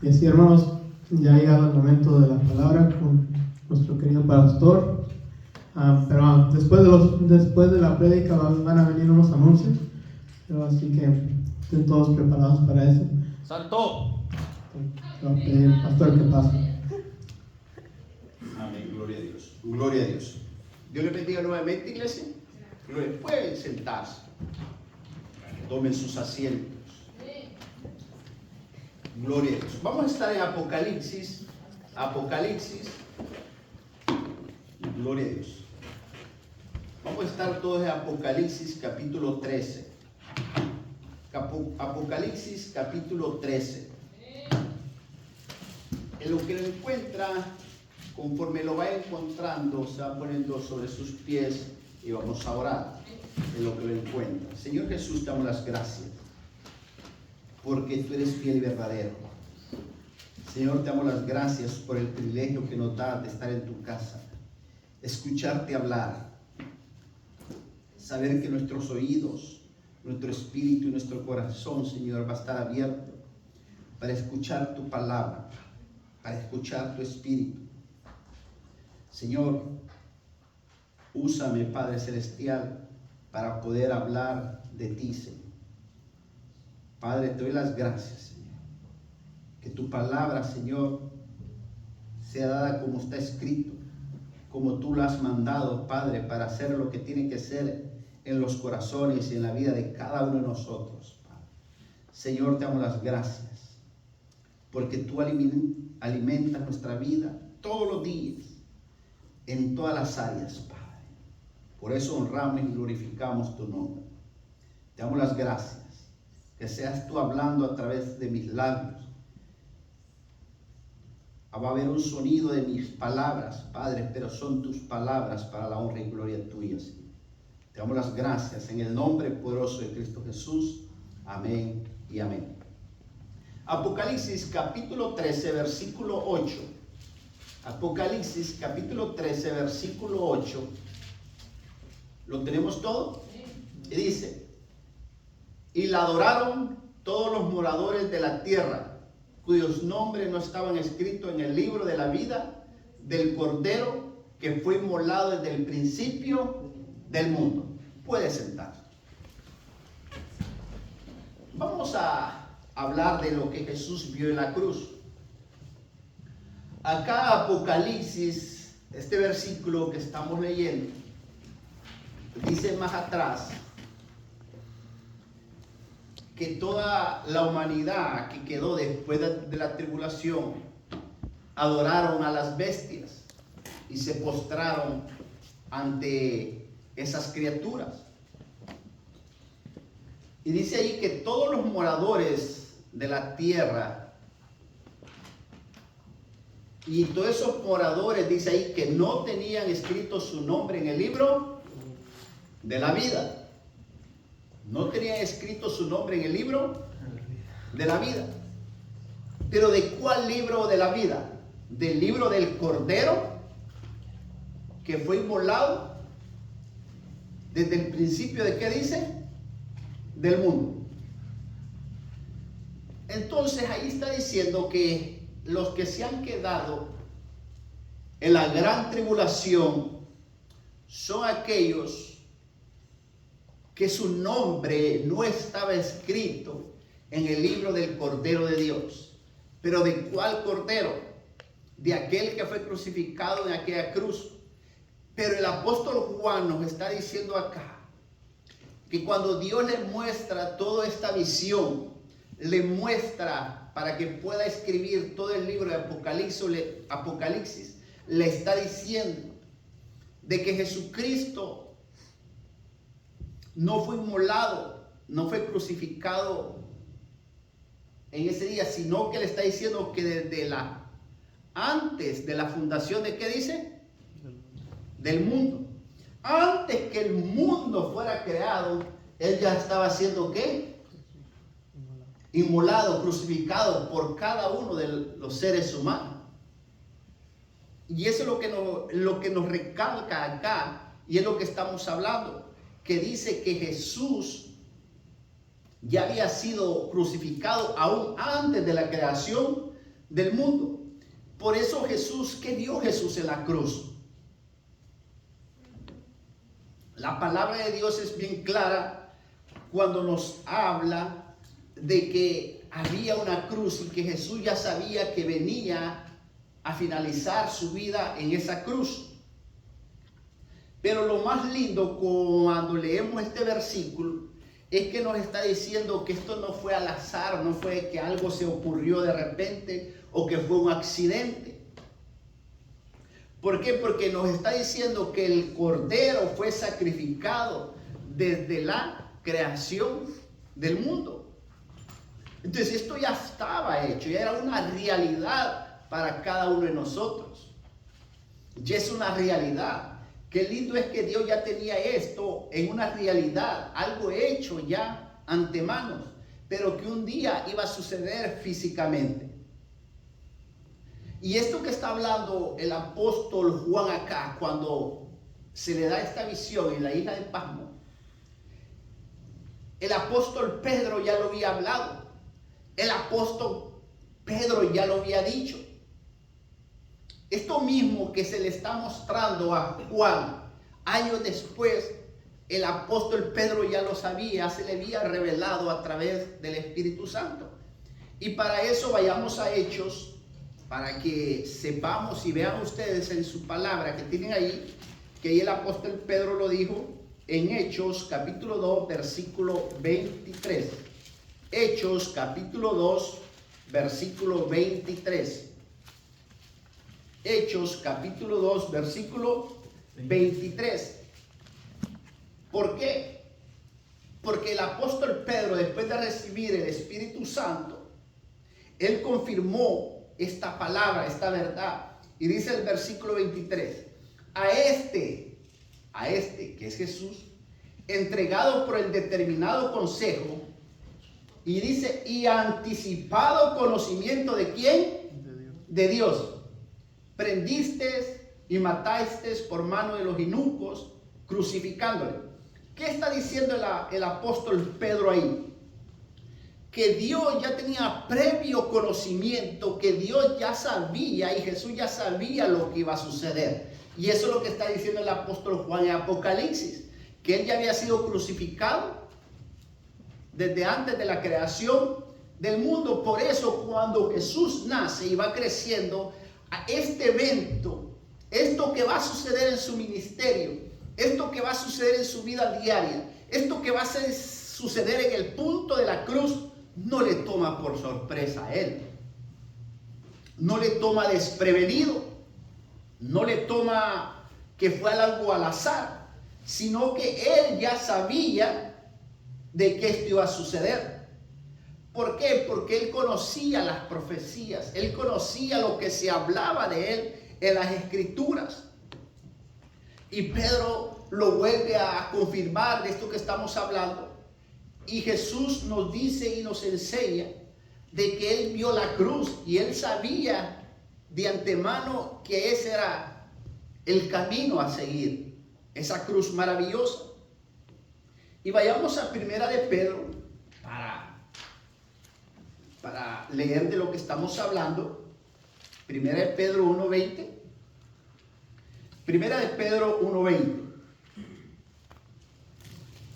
Y así, hermanos, ya ha llegado el momento de la palabra con nuestro querido pastor. Pero después de la prédica van a venir unos anuncios. Pero así que estén todos preparados para eso. Santo. Voy a pedir al pastor que pase. Amén, gloria a Dios. Gloria a Dios. Dios les bendiga nuevamente, iglesia. Pueden sentarse. Tomen sus asientos. Gloria a Dios. Vamos a estar en Apocalipsis. Gloria a Dios. Vamos a estar todos en Apocalipsis capítulo 13. Apocalipsis capítulo 13. En lo que lo encuentra, conforme lo va encontrando, se va poniendo sobre sus pies y vamos a orar en lo que lo encuentra. Señor Jesús, te damos las gracias porque tú eres fiel y verdadero. Señor, te damos las gracias por el privilegio que nos das de estar en tu casa, escucharte hablar, saber que nuestros oídos, nuestro espíritu y nuestro corazón, Señor, va a estar abierto para escuchar tu palabra, para escuchar tu espíritu. Señor, úsame, Padre Celestial, para poder hablar de ti, Señor. Padre, te doy las gracias, Señor. Que tu palabra, Señor, sea dada como está escrito, como tú la has mandado, Padre, para hacer lo que tiene que ser en los corazones y en la vida de cada uno de nosotros, Padre. Señor, te damos las gracias, porque tú alimentas nuestra vida todos los días, en todas las áreas, Padre. Por eso honramos y glorificamos tu nombre. Te damos las gracias. Que seas tú hablando a través de mis labios. Va a haber un sonido de mis palabras, Padre, pero son tus palabras para la honra y gloria tuya, Señor. Te damos las gracias en el nombre poderoso de Cristo Jesús. Amén y amén. Apocalipsis capítulo 13, versículo 8. Apocalipsis capítulo 13, versículo 8. ¿Lo tenemos todo? Y dice: y la adoraron todos los moradores de la tierra, cuyos nombres no estaban escritos en el libro de la vida del Cordero que fue inmolado desde el principio del mundo. Puede sentar. Vamos a hablar de lo que Jesús vio en la cruz. Acá Apocalipsis, este versículo que estamos leyendo, dice más atrás que toda la humanidad que quedó después de la tribulación adoraron a las bestias y se postraron ante esas criaturas. Y dice ahí que todos los moradores de la tierra y todos esos moradores, dice ahí, que no tenían escrito su nombre en el libro de la vida. No tenían escrito su nombre en el libro de la vida. ¿Pero de cuál libro de la vida? ¿Del libro del Cordero que fue inmolado desde el principio de qué dice? Del mundo. Entonces ahí está diciendo que los que se han quedado en la gran tribulación son aquellos que su nombre no estaba escrito en el libro del Cordero de Dios. ¿Pero de cuál Cordero? De aquel que fue crucificado en aquella cruz. Pero el apóstol Juan nos está diciendo acá que cuando Dios le muestra toda esta visión, le muestra para que pueda escribir todo el libro de Apocalipsis, le está diciendo de que Jesucristo no fue inmolado, no fue crucificado en ese día, sino que le está diciendo que desde antes de la fundación de, ¿qué dice? Del mundo. Antes que el mundo fuera creado, él ya estaba haciendo ¿qué? Inmolado, crucificado por cada uno de los seres humanos. Y eso es lo que nos recalca acá, y es lo que estamos hablando, que dice que Jesús ya había sido crucificado aún antes de la creación del mundo. Por eso Jesús, ¿qué dio Jesús en la cruz? La palabra de Dios es bien clara cuando nos habla de que había una cruz y que Jesús ya sabía que venía a finalizar su vida en esa cruz. Pero lo más lindo cuando leemos este versículo es que nos está diciendo que esto no fue al azar, no fue que algo se ocurrió de repente o que fue un accidente. ¿Por qué? Porque nos está diciendo que el Cordero fue sacrificado desde la creación del mundo. Entonces esto ya estaba hecho, ya era una realidad para cada uno de nosotros. Ya es una realidad. Qué lindo es que Dios ya tenía esto en una realidad, algo hecho ya antemano, pero que un día iba a suceder físicamente. Y esto que está hablando el apóstol Juan acá, cuando se le da esta visión en la isla de Patmos, el apóstol Pedro ya lo había hablado, el apóstol Pedro ya lo había dicho. Esto mismo que se le está mostrando a Juan años después, el apóstol Pedro ya lo sabía, se le había revelado a través del Espíritu Santo. Y para eso vayamos a Hechos, para que sepamos y vean ustedes en su palabra que tienen ahí, que ahí el apóstol Pedro lo dijo en Hechos capítulo 2, versículo 23. Hechos capítulo 2, versículo 23. Hechos capítulo 2, versículo 23. ¿Por qué? Porque el apóstol Pedro, después de recibir el Espíritu Santo, él confirmó esta palabra, esta verdad. Y dice el versículo 23, a este que es Jesús, entregado por el determinado consejo, y dice, y anticipado conocimiento ¿de quién? De Dios. Prendisteis y matasteis por mano de los eunucos, crucificándole. ¿Qué está diciendo el apóstol Pedro ahí? Que Dios ya tenía previo conocimiento, que Dios ya sabía y Jesús ya sabía lo que iba a suceder. Y eso es lo que está diciendo el apóstol Juan en Apocalipsis, que él ya había sido crucificado desde antes de la creación del mundo. Por eso cuando Jesús nace y va creciendo, a este evento, esto que va a suceder en su ministerio, esto que va a suceder en su vida diaria, esto que va a suceder en el punto de la cruz, no le toma por sorpresa a él, no le toma desprevenido, no le toma que fue algo al azar, sino que él ya sabía de que esto iba a suceder. ¿Por qué? Porque él conocía las profecías, él conocía lo que se hablaba de él en las escrituras. Y Pedro lo vuelve a confirmar de esto que estamos hablando. Y Jesús nos dice y nos enseña de que él vio la cruz y él sabía de antemano que ese era el camino a seguir, esa cruz maravillosa. Y vayamos a Primera de Pedro para leer de lo que estamos hablando. Primera de Pedro 1:20. Primera de Pedro 1:20.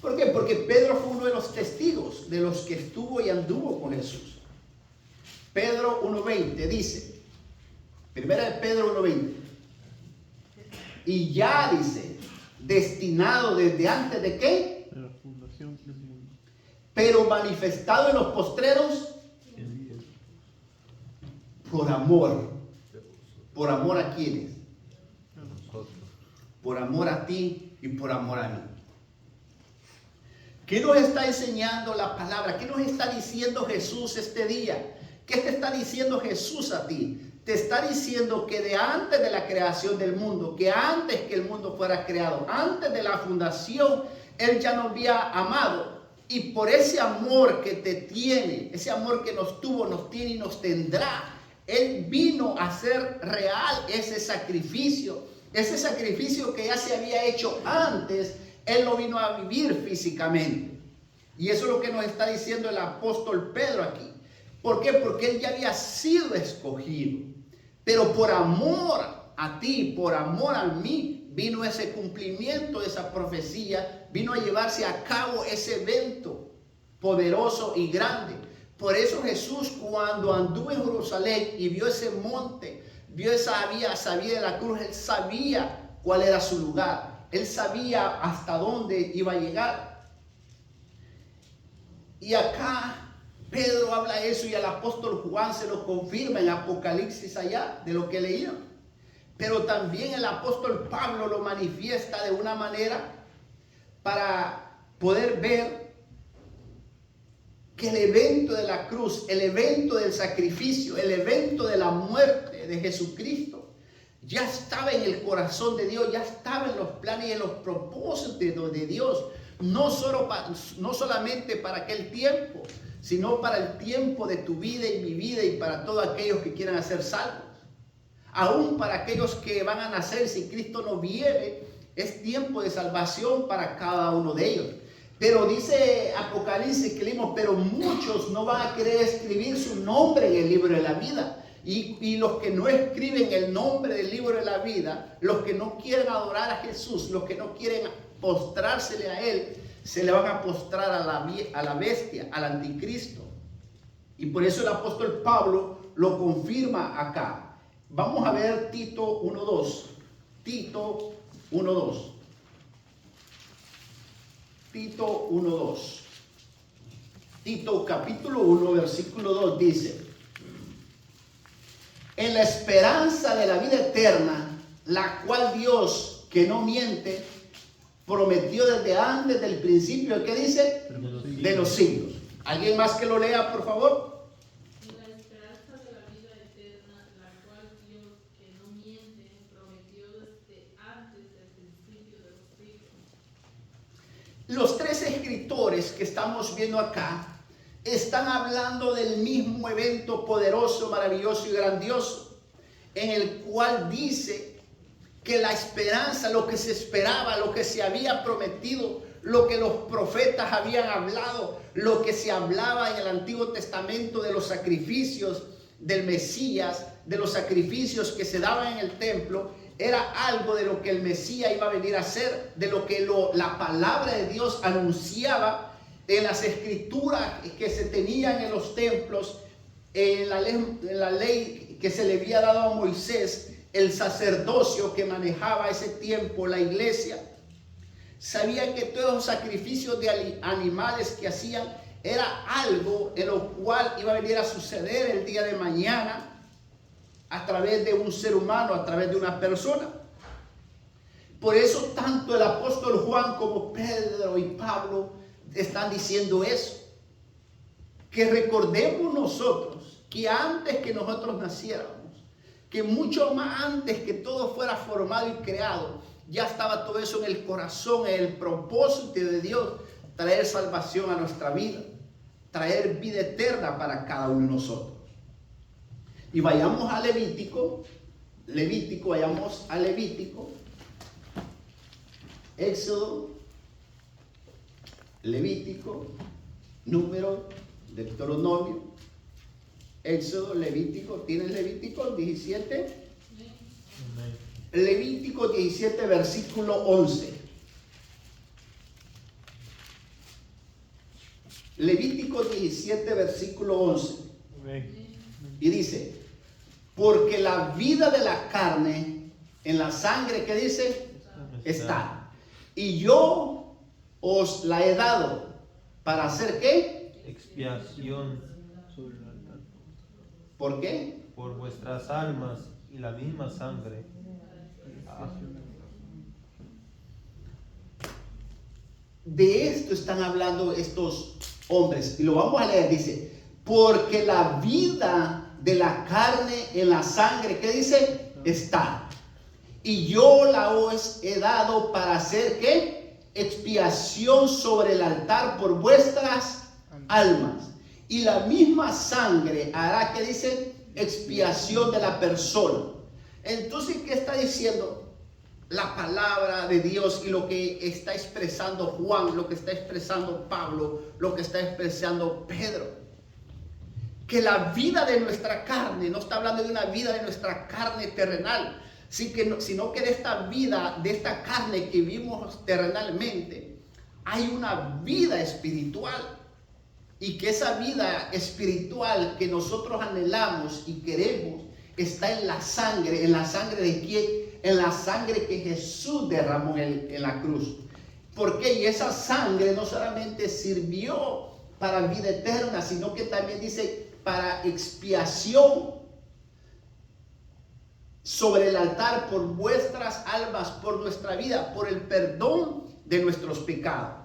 ¿Por qué? Porque Pedro fue uno de los testigos de los que estuvo y anduvo con Jesús. Pedro 1:20 dice, Primera de Pedro 1:20, y ya dice, destinado desde antes de ¿qué? De la fundación del mundo. Pero manifestado en los postreros por amor. ¿Por amor a quiénes? A nosotros. Por amor a ti y por amor a mí. ¿Qué nos está enseñando la palabra? ¿Qué nos está diciendo Jesús este día? ¿Qué te está diciendo Jesús a ti? Te está diciendo que de antes de la creación del mundo, que antes que el mundo fuera creado, antes de la fundación, Él ya nos había amado. Y por ese amor que te tiene, ese amor que nos tuvo, nos tiene y nos tendrá, Él vino a hacer real ese sacrificio que ya se había hecho antes. Él lo vino a vivir físicamente. Y eso es lo que nos está diciendo el apóstol Pedro aquí. ¿Por qué? Porque él ya había sido escogido. Pero por amor a ti, por amor a mí, vino ese cumplimiento de esa profecía, vino a llevarse a cabo ese evento poderoso y grande. Por eso Jesús, cuando anduvo en Jerusalén y vio ese monte, vio esa vía de la cruz, él sabía cuál era su lugar. Él sabía hasta dónde iba a llegar. Y acá Pedro habla eso y el apóstol Juan se lo confirma en Apocalipsis allá, de lo que leían. Pero también el apóstol Pablo lo manifiesta de una manera para poder ver que el evento de la cruz, el evento del sacrificio, el evento de la muerte de Jesucristo, ya estaba en el corazón de Dios, ya estaba en los planes y en los propósitos de Dios, no solamente para aquel tiempo, sino para el tiempo de tu vida y mi vida y para todos aquellos que quieran ser salvos. Aún para aquellos que van a nacer si Cristo no viene, es tiempo de salvación para cada uno de ellos. Pero dice Apocalipsis que leímos, pero muchos no van a querer escribir su nombre en el libro de la vida. Y los que no escriben el nombre del libro de la vida, los que no quieren adorar a Jesús, los que no quieren postrársele a Él, se le van a postrar a la bestia, al anticristo. Y por eso el apóstol Pablo lo confirma acá. Vamos a ver Tito 1:2. Tito 1:2. Tito 1:2. Tito capítulo 1 versículo 2 dice: en la esperanza de la vida eterna, la cual Dios, que no miente, prometió desde antes del principio. ¿Qué dice? De los siglos. ¿Alguien más que lo lea, por favor? La esperanza de la vida eterna, la cual Dios, que no miente, prometió desde antes del principio de los siglos. Los tres escritores que estamos viendo acá están hablando del mismo evento poderoso, maravilloso y grandioso, en el cual dice que la esperanza, lo que se esperaba, lo que se había prometido, lo que los profetas habían hablado, lo que se hablaba en el Antiguo Testamento de los sacrificios del Mesías, de los sacrificios que se daban en el templo, era algo de lo que el Mesías iba a venir a hacer, de lo que la palabra de Dios anunciaba en las escrituras que se tenían en los templos, en la ley que se le había dado a Moisés, el sacerdocio que manejaba ese tiempo la iglesia. Sabían que todos los sacrificios de animales que hacían era algo en lo cual iba a venir a suceder el día de mañana a través de un ser humano, a través de una persona. Por eso tanto el apóstol Juan como Pedro y Pablo están diciendo eso. Que recordemos nosotros que antes que nosotros naciéramos, que mucho más antes que todo fuera formado y creado, ya estaba todo eso en el corazón, en el propósito de Dios, traer salvación a nuestra vida, traer vida eterna para cada uno de nosotros. Y vayamos a Levítico, vayamos a Levítico, Éxodo, Levítico, Número, Deuteronomio, Éxodo, Levítico. ¿Tienes Levítico 17? Levítico 17, versículo 11. Levítico 17, versículo 11. Y dice: porque la vida de la carne en la sangre, ¿qué dice? Está. Y yo os la he dado para hacer ¿qué? Expiación Sobre el altar. ¿Por qué? por vuestras almas y la misma sangre. De esto están hablando estos hombres. Y lo vamos a leer. Dice: porque la vida de la carne en la sangre, ¿qué dice? Está. Y yo la os he dado para hacer ¿qué? Expiación sobre el altar por vuestras almas. Y la misma sangre hará, ¿qué dice? Expiación de la persona. Entonces, ¿qué está diciendo la palabra de Dios y lo que está expresando Juan, lo que está expresando Pablo, lo que está expresando Pedro? que la vida de nuestra carne, no está hablando de una vida de nuestra carne terrenal, sino que de esta vida, de esta carne que vivimos terrenalmente, hay una vida espiritual. Y que esa vida espiritual que nosotros anhelamos y queremos está en la sangre de quién, en la sangre que Jesús derramó en la cruz. ¿Por qué? Y esa sangre no solamente sirvió para vida eterna, sino que también dice para expiación sobre el altar por vuestras almas, por nuestra vida, por el perdón de nuestros pecados.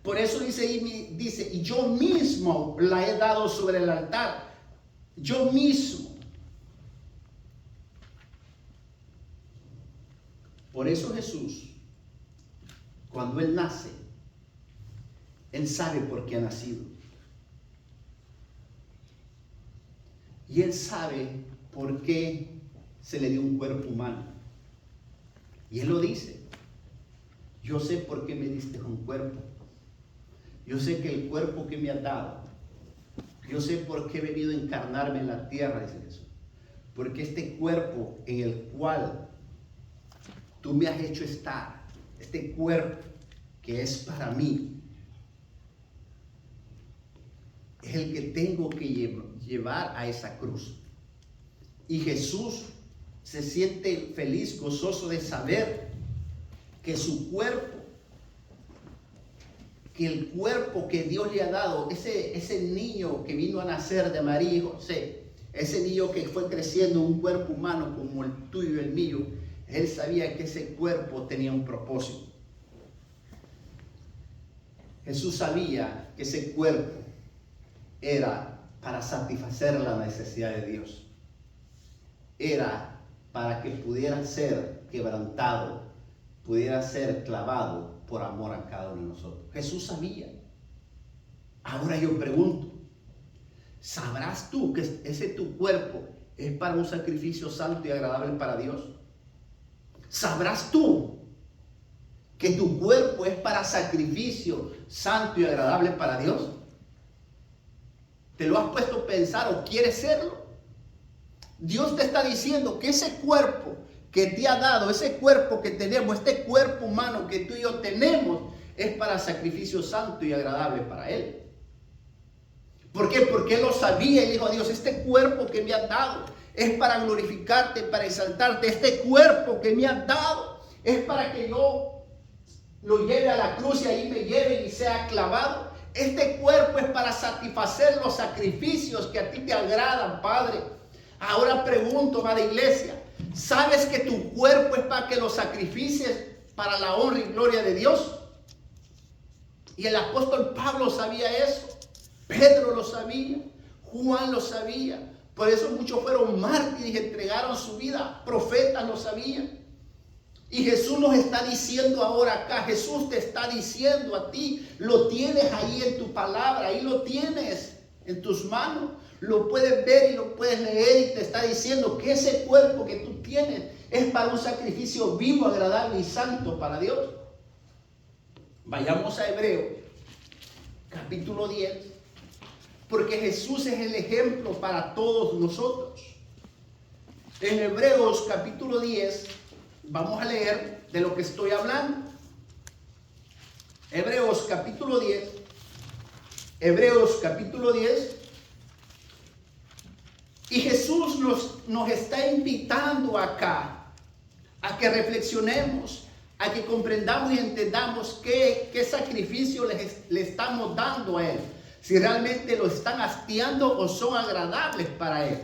Por eso dice, y yo mismo la he dado sobre el altar. Yo mismo. Por eso Jesús, cuando Él nace, Él sabe por qué ha nacido. Y Él sabe por qué se le dio un cuerpo humano. Y Él lo dice. Yo sé por qué me diste un cuerpo. Yo sé que el cuerpo que me has dado, yo sé por qué he venido a encarnarme en la tierra, dice Jesús. Porque este cuerpo en el cual tú me has hecho estar, este cuerpo que es para mí, es el que tengo que llevar a esa cruz. Y Jesús se siente feliz, gozoso de saber que su cuerpo, que el cuerpo que Dios le ha dado, ese niño que vino a nacer de María y José, ese niño que fue creciendo un cuerpo humano como el tuyo y el mío, Él sabía que ese cuerpo tenía un propósito. Jesús sabía que ese cuerpo era para satisfacer la necesidad de Dios. Era para que pudiera ser quebrantado, pudiera ser clavado por amor a cada uno de nosotros. Jesús sabía. Ahora yo pregunto, ¿sabrás tú que ese tu cuerpo es para un sacrificio santo y agradable para Dios? ¿Sabrás tú que tu cuerpo es para sacrificio santo y agradable para Dios? ¿Te lo has puesto a pensar o quieres serlo? Dios te está diciendo que ese cuerpo que te ha dado, ese cuerpo que tenemos, este cuerpo humano que tú y yo tenemos, es para sacrificio santo y agradable para Él. ¿Por qué? Porque Él lo sabía y dijo a Dios, este cuerpo que me has dado es para glorificarte, para exaltarte. Este cuerpo que me has dado es para que yo lo lleve a la cruz y ahí me lleve y sea clavado. Este cuerpo es para satisfacer los sacrificios que a ti te agradan, Padre. Ahora pregunto, amada iglesia, ¿sabes que tu cuerpo es para que lo sacrificies para la honra y gloria de Dios? Y el apóstol Pablo sabía eso. Pedro lo sabía. Juan lo sabía. Por eso muchos fueron mártires y entregaron su vida. Profetas lo sabían. Y Jesús nos está diciendo ahora acá. Jesús te está diciendo a ti. Lo tienes ahí en tu palabra. Ahí lo tienes en tus manos. Lo puedes ver y lo puedes leer y te está diciendo que ese cuerpo que tú tienes es para un sacrificio vivo, agradable y santo para Dios. Vayamos a Hebreos, capítulo 10, porque Jesús es el ejemplo para todos nosotros. En Hebreos, capítulo 10, vamos a leer de lo que estoy hablando. Hebreos, capítulo 10. Hebreos, capítulo 10. Y Jesús nos está invitando acá a que reflexionemos, a que comprendamos y entendamos qué sacrificio le estamos dando a Él. Si realmente lo están hastiando o son agradables para Él.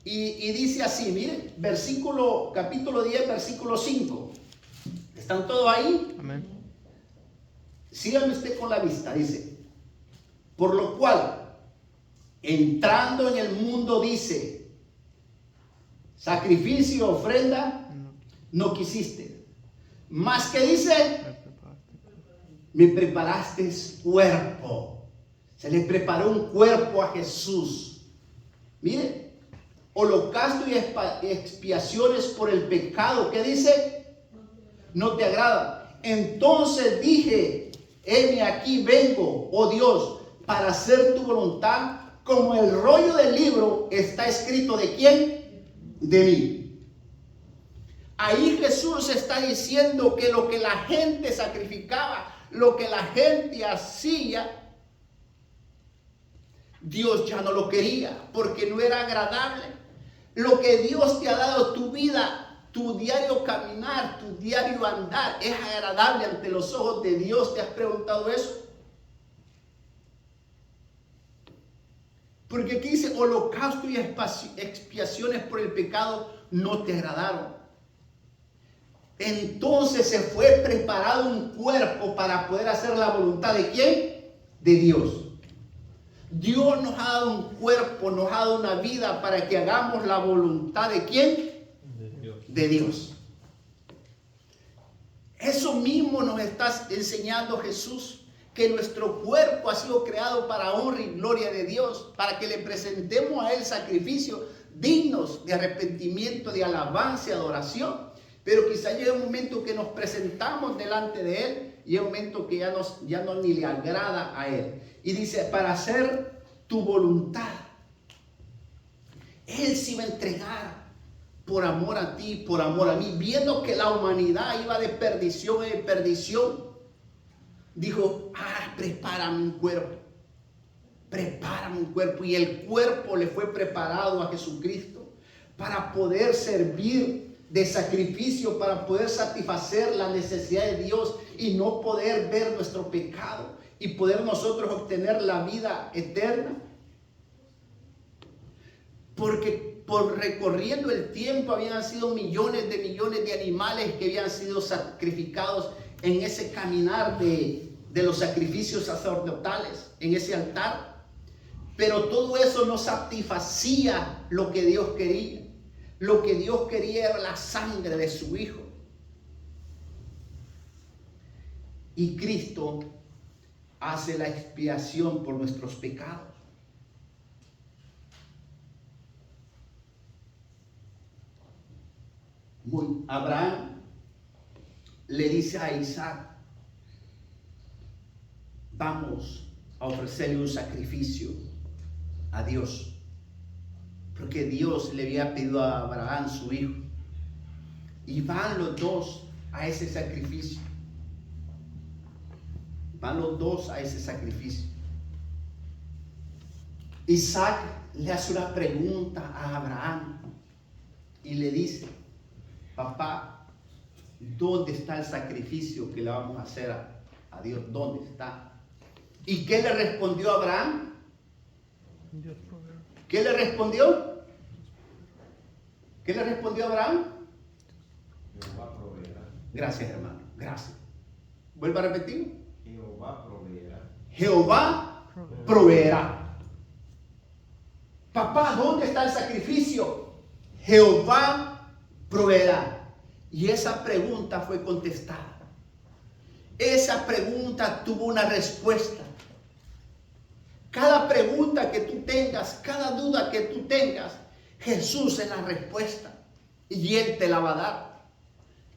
Y dice así, miren, capítulo 10, versículo 5. ¿Están todos ahí? Amén. Síganme usted con la vista, dice. Por lo cual, entrando en el mundo, dice, sacrificio, ofrenda, no quisiste. Más que dice, me preparaste cuerpo. Se le preparó un cuerpo a Jesús. Mire, holocausto y expiaciones por el pecado. ¿Qué dice? No te agrada. Entonces dije, heme aquí vengo, oh Dios, para hacer tu voluntad, como el rollo del libro está escrito ¿de quién? De mí. Ahí Jesús está diciendo que lo que la gente sacrificaba, lo que la gente hacía, Dios ya no lo quería porque no era agradable. Lo que Dios te ha dado, tu vida, tu diario caminar, tu diario andar, ¿es agradable ante los ojos de Dios? ¿Te has preguntado eso? Porque aquí dice, holocausto y expiaciones por el pecado no te agradaron. Entonces se fue preparado un cuerpo para poder hacer la voluntad ¿de quién? De Dios. Dios nos ha dado un cuerpo, nos ha dado una vida para que hagamos la voluntad ¿de quién? De Dios. De Dios. Eso mismo nos está enseñando Jesús, que nuestro cuerpo ha sido creado para honra y gloria de Dios, para que le presentemos a Él sacrificios dignos de arrepentimiento, de alabanza y adoración. Pero quizá llegue un momento que nos presentamos delante de Él y es un momento que ya no ni le agrada a Él. Y dice, para hacer tu voluntad. Él se iba a entregar por amor a ti, por amor a mí, viendo que la humanidad iba de perdición en perdición. Dijo, prepárame un cuerpo. Prepárame un cuerpo. Y el cuerpo le fue preparado a Jesucristo para poder servir de sacrificio, para poder satisfacer la necesidad de Dios y no poder ver nuestro pecado y poder nosotros obtener la vida eterna. Porque por recorriendo el tiempo habían sido millones de animales que habían sido sacrificados en ese caminar de los sacrificios sacerdotales, en ese altar. Pero todo eso no satisfacía lo que Dios quería. Lo que Dios quería era la sangre de su Hijo. Y Cristo hace la expiación por nuestros pecados. Abraham le dice a Isaac, vamos a ofrecerle un sacrificio a Dios, porque Dios le había pedido a Abraham su hijo, y van los dos a ese sacrificio. Van los dos a ese sacrificio. Isaac le hace una pregunta a Abraham y le dice, papá, ¿dónde está el sacrificio que le vamos a hacer a Dios? ¿Dónde está? ¿Y qué le respondió Abraham? ¿Qué le respondió? ¿Qué le respondió Abraham? Jehová proveerá. Gracias, hermano, gracias. ¿Vuelvo a repetir? Jehová proveerá. Jehová proveerá. Papá, ¿dónde está el sacrificio? Jehová proveerá. Y esa pregunta fue contestada. Esa pregunta tuvo una respuesta. Cada pregunta que tú tengas, cada duda que tú tengas, Jesús es la respuesta. Y Él te la va a dar.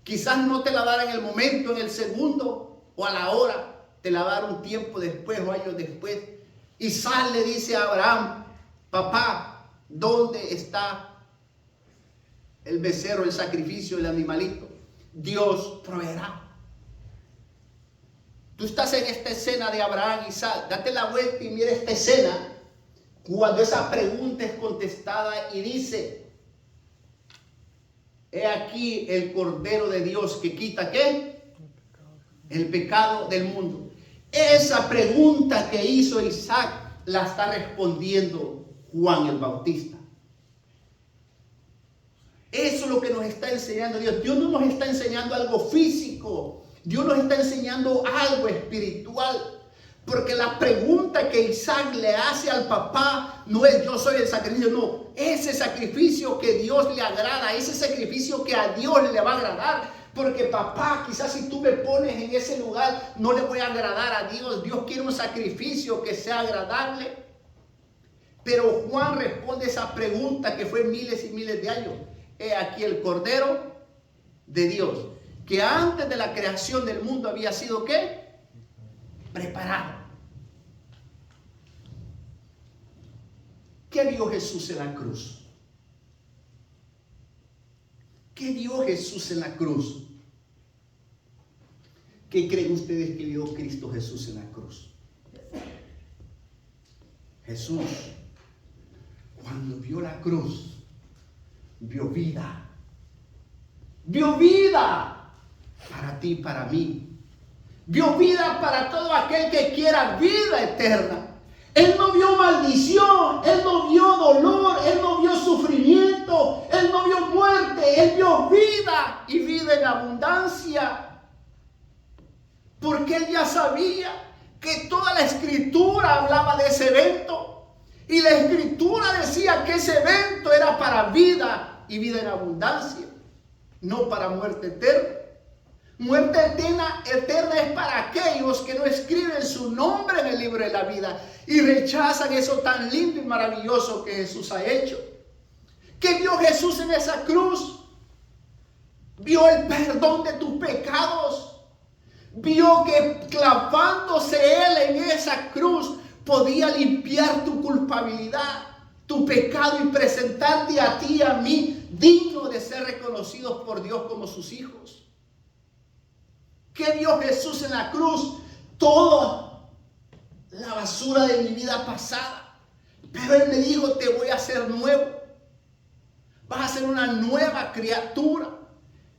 Quizás no te la dará en el momento, en el segundo o a la hora. Te la va a dar un tiempo después o años después. Isaac le dice a Abraham, papá, ¿dónde está el becerro, el sacrificio, el animalito? Dios proveerá. Tú estás en esta escena de Abraham y Isaac. Date la vuelta y mira esta escena cuando esa pregunta es contestada y dice, he aquí el Cordero de Dios que quita ¿qué? El pecado del mundo. Esa pregunta que hizo Isaac la está respondiendo Juan el Bautista. Eso es lo que nos está enseñando Dios. Dios no nos está enseñando algo físico. Dios nos está enseñando algo espiritual. Porque la pregunta que Isaac le hace al papá no es yo soy el sacrificio. No, ese sacrificio que Dios le agrada. Ese sacrificio que a Dios le va a agradar. Porque papá, quizás si tú me pones en ese lugar, no le voy a agradar a Dios. Dios quiere un sacrificio que sea agradable. Pero Juan responde esa pregunta que fue miles y miles de años. He aquí el Cordero de Dios, que antes de la creación del mundo había sido ¿qué? Preparado. ¿Qué vio Jesús en la cruz? ¿Qué vio Jesús en la cruz? ¿Qué creen ustedes que vio Cristo Jesús en la cruz? Jesús, cuando vio la cruz, vio vida. Vio vida para ti y para mí. Vio vida para todo aquel que quiera vida eterna. Él no vio maldición, Él no vio dolor, Él no vio sufrimiento, Él no vio muerte, Él vio vida y vida en abundancia. Porque Él ya sabía que toda la Escritura hablaba de ese evento. Y la Escritura decía que ese evento era para vida y vida en abundancia, no para muerte eterna. Muerte eterna es para aquellos que no escriben su nombre en el libro de la vida y rechazan eso tan lindo y maravilloso que Jesús ha hecho. ¿Qué vio Jesús en esa cruz? Vio el perdón de tus pecados. Vio que clavándose Él en esa cruz podía limpiar tu culpabilidad, tu pecado y presentarte a ti y a mí digno de ser reconocidos por Dios como sus hijos. ¿Qué vio Jesús en la cruz? Toda la basura de mi vida pasada. Pero Él me dijo, te voy a hacer nuevo. Vas a ser una nueva criatura.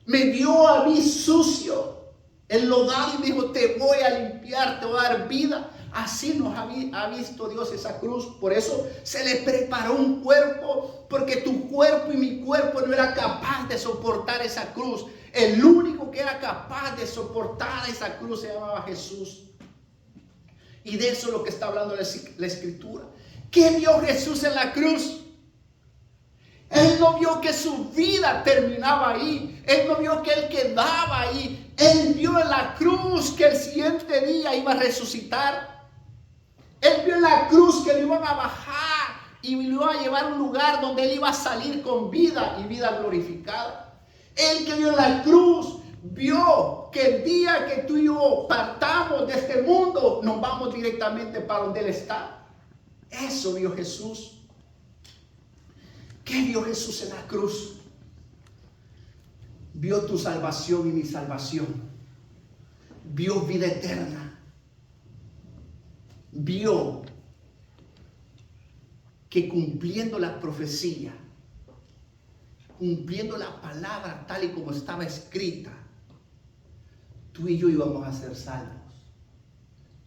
Me vio a mí sucio, enlodado, y me dijo, te voy a limpiar, te voy a dar vida. Así nos ha visto Dios esa cruz. Por eso se le preparó un cuerpo, porque tu cuerpo y mi cuerpo no era capaz de soportar esa cruz. El único que era capaz de soportar esa cruz se llamaba Jesús. Y de eso es lo que está hablando la Escritura. ¿Qué vio Jesús en la cruz? Él no vio que su vida terminaba ahí. Él no vio que Él quedaba ahí. Él vio en la cruz que el siguiente día iba a resucitar. Él vio en la cruz que lo iban a bajar y lo iban a llevar a un lugar donde Él iba a salir con vida y vida glorificada. Él que vio en la cruz, vio que el día que tú y yo partamos de este mundo, nos vamos directamente para donde Él está. Eso vio Jesús. ¿Qué vio Jesús en la cruz? Vio tu salvación y mi salvación. Vio vida eterna. Vio que cumpliendo la profecía, cumpliendo la palabra tal y como estaba escrita, tú y yo íbamos a ser salvos.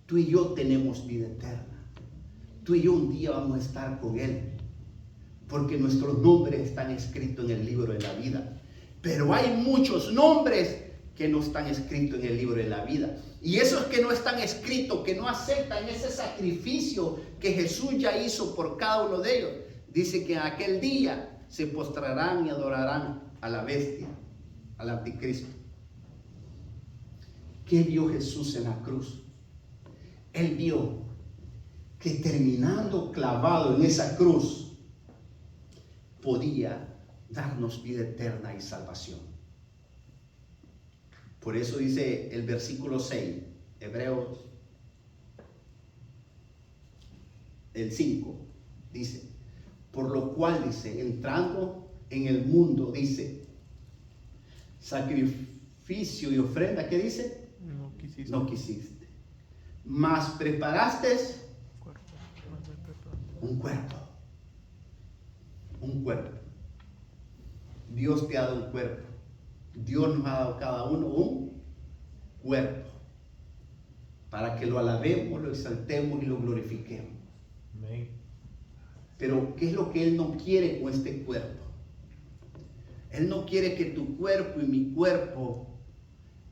Tú y yo tenemos vida eterna. Tú y yo un día vamos a estar con Él, porque nuestros nombres están escritos en el libro de la vida. Pero hay muchos nombres que no están escritos en el libro de la vida. Y esos que no están escritos, que no aceptan ese sacrificio que Jesús ya hizo por cada uno de ellos, dice que en aquel día se postrarán y adorarán a la bestia, al anticristo. ¿Qué vio Jesús en la cruz? Él vio que terminando clavado en esa cruz, podía darnos vida eterna y salvación. Por eso dice el versículo 6, Hebreos, el 5, dice, por lo cual dice, entrando en el mundo, dice, sacrificio y ofrenda, ¿qué dice? No quisiste. No quisiste, mas preparaste un cuerpo. Un cuerpo. Dios te ha dado un cuerpo. Dios nos ha dado cada uno un cuerpo para que lo alabemos, lo exaltemos y lo glorifiquemos. Amén. Pero ¿qué es lo que Él no quiere con este cuerpo? Él no quiere que tu cuerpo y mi cuerpo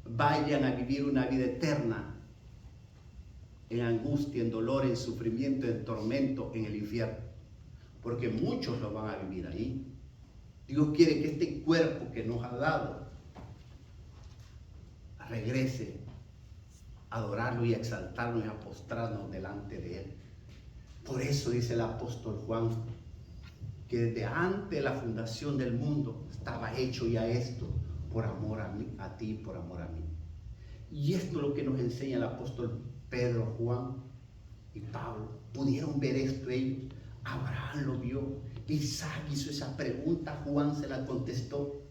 vayan a vivir una vida eterna en angustia, en dolor, en sufrimiento, en tormento, en el infierno. Porque muchos lo van a vivir ahí. Dios quiere que este cuerpo que nos ha dado regrese a adorarlo y a exaltarlo y a postrarnos delante de Él. Por eso dice el apóstol Juan que desde antes de la fundación del mundo estaba hecho ya esto por amor a mí, a ti, por amor a mí. Y esto es lo que nos enseña el apóstol Pedro, Juan y Pablo. Pudieron ver esto ellos Abraham lo vio. Isaac hizo esa pregunta. Juan se la contestó.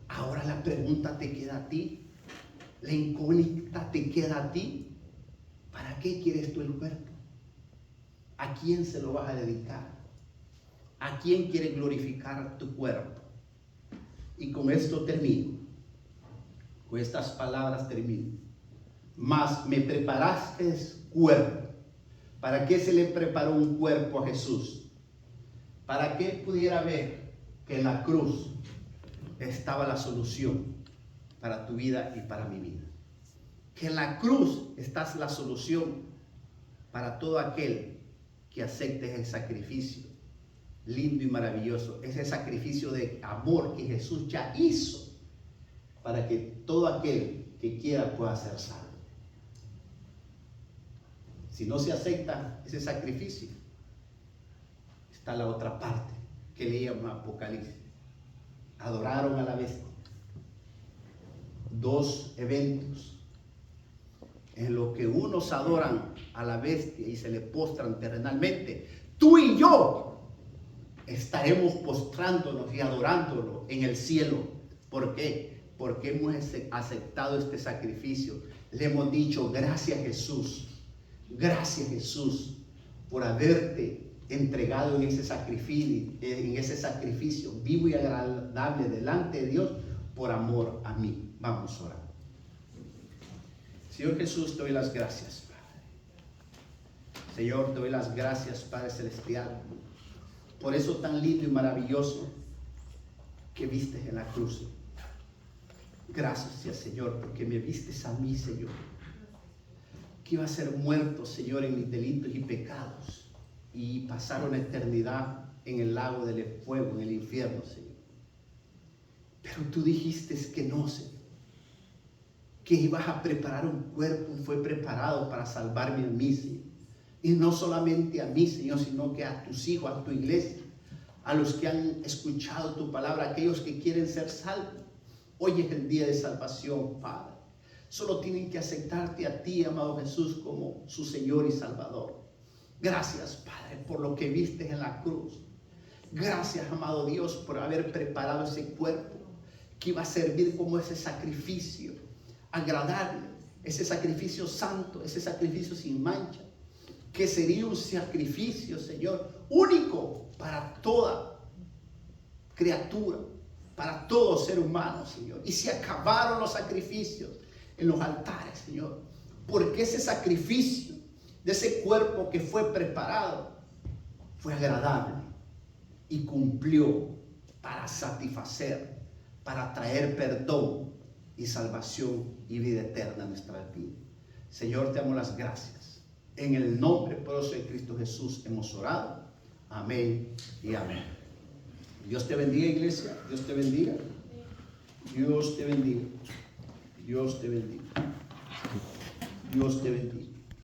Ahora la pregunta te queda a ti. La incógnita te queda a ti. ¿Para qué quieres tú el cuerpo? ¿A quién se lo vas a dedicar? ¿A quién quieres glorificar tu cuerpo? Y con esto termino. Con estas palabras termino. Mas me preparaste cuerpo. ¿Para qué se le preparó un cuerpo a Jesús? Para que él pudiera ver que en la cruz estaba la solución para tu vida y para mi vida. Que en la cruz está la solución para todo aquel que acepte el sacrificio lindo y maravilloso, ese sacrificio de amor que Jesús ya hizo para que todo aquel que quiera pueda ser salvo. Si no se acepta ese sacrificio, está la otra parte que leíamos en Apocalipsis. Adoraron a la bestia. Dos eventos en los que unos adoran a la bestia y se le postran terrenalmente. Tú y yo estaremos postrándonos y adorándolo en el cielo. ¿Por qué? Porque hemos aceptado este sacrificio. Le hemos dicho gracias Gracias Jesús por haberte entregado en ese sacrificio vivo y agradable delante de Dios por amor a mí. Vamos a orar. Señor Jesús, te doy las gracias, Padre. Señor, te doy las gracias, Padre Celestial, por eso tan lindo y maravilloso que viste en la cruz. Gracias, Señor, porque me vistes a mí, Señor, que iba a ser muerto, Señor, en mis delitos y pecados y pasar una eternidad en el lago del fuego, en el infierno, Señor. Pero tú dijiste que no, Señor, que ibas a preparar un cuerpo, fue preparado para salvarme a mí, Señor. Y no solamente a mí, Señor, sino que a tus hijos, a tu iglesia, a los que han escuchado tu palabra, a aquellos que quieren ser salvos. Hoy es el día de salvación, Padre. Solo tienen que aceptarte a ti, amado Jesús, como su Señor y Salvador. Gracias, Padre, por lo que viste en la cruz. Gracias, amado Dios, por haber preparado ese cuerpo que iba a servir como ese sacrificio agradable, ese sacrificio santo, ese sacrificio sin mancha, que sería un sacrificio, Señor, único para toda criatura, para todo ser humano, Señor. Y se acabaron los sacrificios en los altares, Señor, porque ese sacrificio de ese cuerpo que fue preparado fue agradable y cumplió para satisfacer, para traer perdón y salvación y vida eterna a nuestra vida. Señor, te damos las gracias. En el nombre poderoso de Cristo Jesús hemos orado. Amén y amén. Dios te bendiga, iglesia. Dios te bendiga. Dios te bendiga. Dios te bendiga. Dios te bendiga.